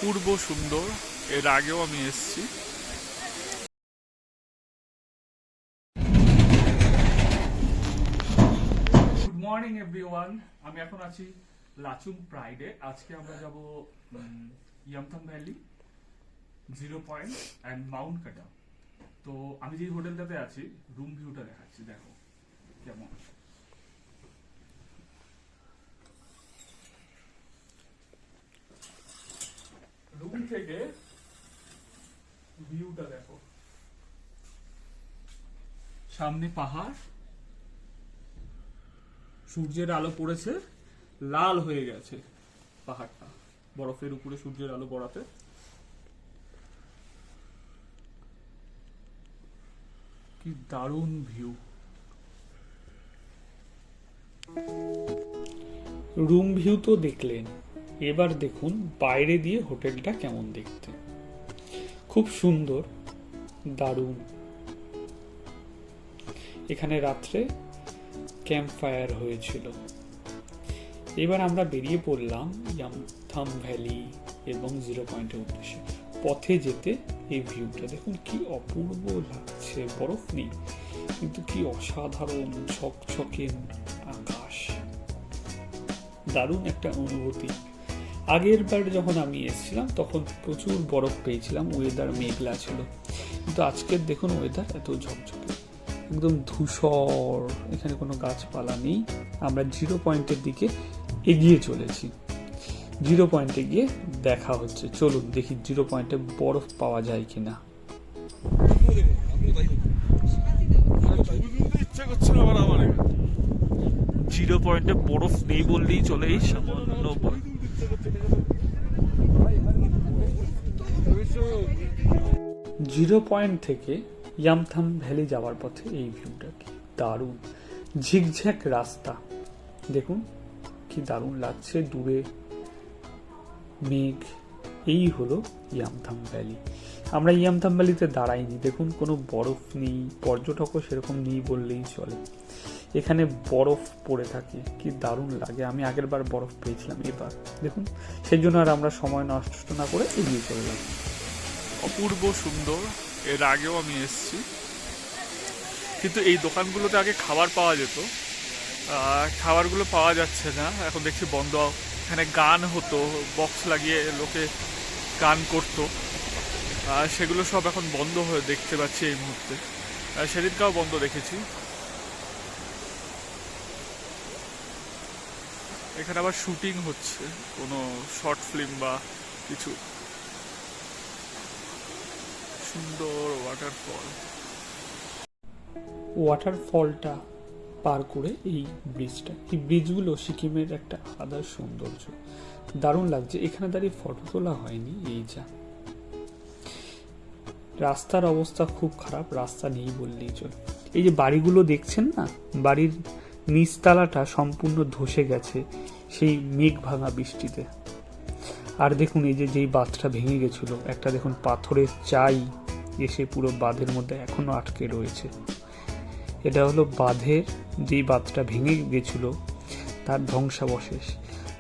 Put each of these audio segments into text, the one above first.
অপূর্ব সুন্দর। এর আগেও আমি এসেছি। গুড মর্নিং এভরিওয়ান, আমি এখন আছি লাচুং প্রাইডে। আজকে আমরা যাব Yumthang valley, 0 point and Mount কাটা। তো আমি যে হোটেলটাতে আছি, রুম ভিউটা দেখাচ্ছি, দেখো কেমন। রুম থেকে ভিউটা দেখো, সামনে পাহাড়, সূর্যের আলো পড়েছে, লাল হয়ে গেছে পাহাড়টা বরফের উপরে সূর্যের আলো পড়াতে। কি দারুণ ভিউ। রুম ভিউ তো দেখলেন, এবার দেখুন বাইরে দিয়ে হোটেলটা কেমন দেখতে। খুব সুন্দর, দারুণ। এখানে রাত্রে ক্যাম্প ফায়ার হয়েছিল। এবার আমরা বেরিয়ে পড়লাম ইয়ামথাং ভ্যালি এবং 0 পয়েন্টের উদ্দেশ্যে। পথে যেতে এই ভিউটা দেখুন, কি অপূর্ব লাগছে। বরফ নেই, কিন্তু কি অসাধারণ ঝকঝকে আকাশ। দারুণ একটা অনুভূতি। আগের বার যখন আমি এসেছিলাম তখন প্রচুর বরফ পেয়েছিলাম, ওয়েদার মেঘলা ছিল, কিন্তু আজকের দেখুন ওয়েদার এত ঝকঝকে, একদম ধূসর, এখানে কোনো গাছপালা নেই। আমরা 0 পয়েন্টের দিকে এগিয়ে চলেছি। 0 পয়েন্টে গিয়ে দেখা হচ্ছে। চলুন দেখি 0 পয়েন্টে বরফ পাওয়া যায় কিনা। 0 পয়েন্টে বরফ নেই বললেই চলে। এই সামান্য 0 পয়েন্ট থেকে ইয়ামথাং ভ্যালি যাওয়ার পথে এই ভিউটা কি দারুণ। ঝিকঝ্যাক রাস্তা, দেখুন কি দারুণ লাগছে। দূরে মেঘ। এই হলো ইয়ামথাং ভ্যালি। আমরা ইয়ামথাং ভ্যালিতে দাঁড়াইনি, দেখুন কোনো বরফ নেই, পর্যটকও সেরকম নেই বললেই চলে। এখানে বরফ পড়ে থাকে, কি দারুণ লাগে। আমি আগের বার বরফ পেয়েছিলাম, এবার দেখুন। সেই জন্য আর আমরা সময় নষ্ট না করে এগিয়ে চলে গেলাম। অপূর্ব সুন্দর। এর আগেও আমি এসেছি, কিন্তু এই দোকানগুলোতে আগে খাবার পাওয়া যেত, খাবারগুলো পাওয়া যাচ্ছে না, এখন দেখছি বন্ধ। এখানে গান হতো, বক্স লাগিয়ে লোকে গান করতো, সেগুলো সব এখন বন্ধ হয়ে দেখতে পাচ্ছি এই মুহূর্তে। সেদিনকাও বন্ধ দেখেছি। এখানে আবার শুটিং হচ্ছে, কোনো শর্ট ফিল্ম বা কিছু। সুন্দর ওয়াটারফল। ওয়াটারফলটা পার করে এই ব্রিজটা, এই ব্রিজগুলো সিকিমের একটা আলাদা সৌন্দর্য। দারুণ লাগছে। এখানে দাঁড়িয়ে ফটো তোলা হয়নি, এই যা। রাস্তার অবস্থা খুব খারাপ, রাস্তা নেই বললেই চলে। এই যে বাড়িগুলো দেখছেন না, বাড়ির নিচতলাটা সম্পূর্ণ ধসে গেছে সেই মেঘ ভাঙা বৃষ্টিতে। আর দেখুন এই যে যেই বাঁধটা ভেঙে গেছিল, একটা দেখুন পাথরের চাই এসে পুরো বাঁধের মধ্যে এখনো আটকে রয়েছে। এটা হলো বাঁধের, যেই বাঁধটা ভেঙে গেছিল তার ধ্বংসাবশেষ।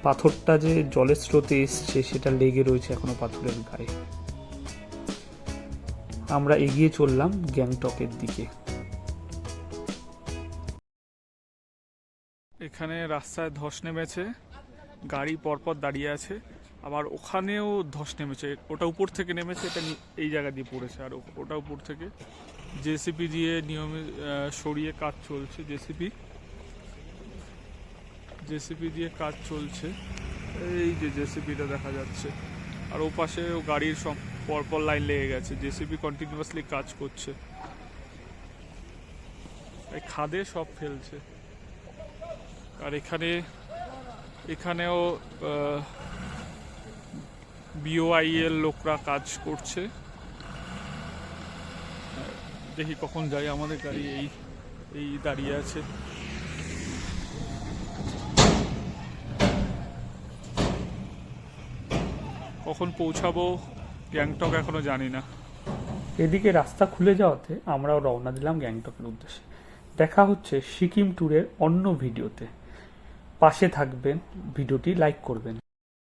পাথরটা যে জলের স্রোতে এসছে সেটা লেগে রয়েছে এখনো পাথরের গায়ে। আমরা এগিয়ে চললাম গ্যাংটকের দিকে। এখানে রাস্তায় ধস নেমেছে, গাড়ি পরপর দাঁড়িয়ে আছে। আবার ওখানেও ধস নেমেছে, ওটা উপর থেকে নেমেছে, এটা এই জায়গা দিয়ে পড়েছে। আর ওটা উপর থেকে জেসিপি দিয়ে নিয়মে সরিয়ে কাজ চলছে। জেসিপি দিয়ে কাজ চলছে, এই যে জেসিপিটা দেখা যাচ্ছে। আর ও পাশেও গাড়ির সব পরপর লাইন লেগে গেছে, জেসিপি কন্টিনিউয়াসলি কাজ করছে। এই খাদে সব ফেলছে। আর এখানেও বিওআই এর লোকরা কাজ করছে। দেখি কখন যাই, আমাদের গাড়ি এই দাঁড়িয়ে আছে। কখন পৌঁছাবো গ্যাংটক এখনো জানি না। এদিকে রাস্তা খুলে যাওয়াতে আমরাও রওনা দিলাম গ্যাংটকের উদ্দেশ্যে। দেখা হচ্ছে সিকিম ট্যুরের অন্য ভিডিওতে। পাশে থাকবেন, ভিডিওটি লাইক করবেন।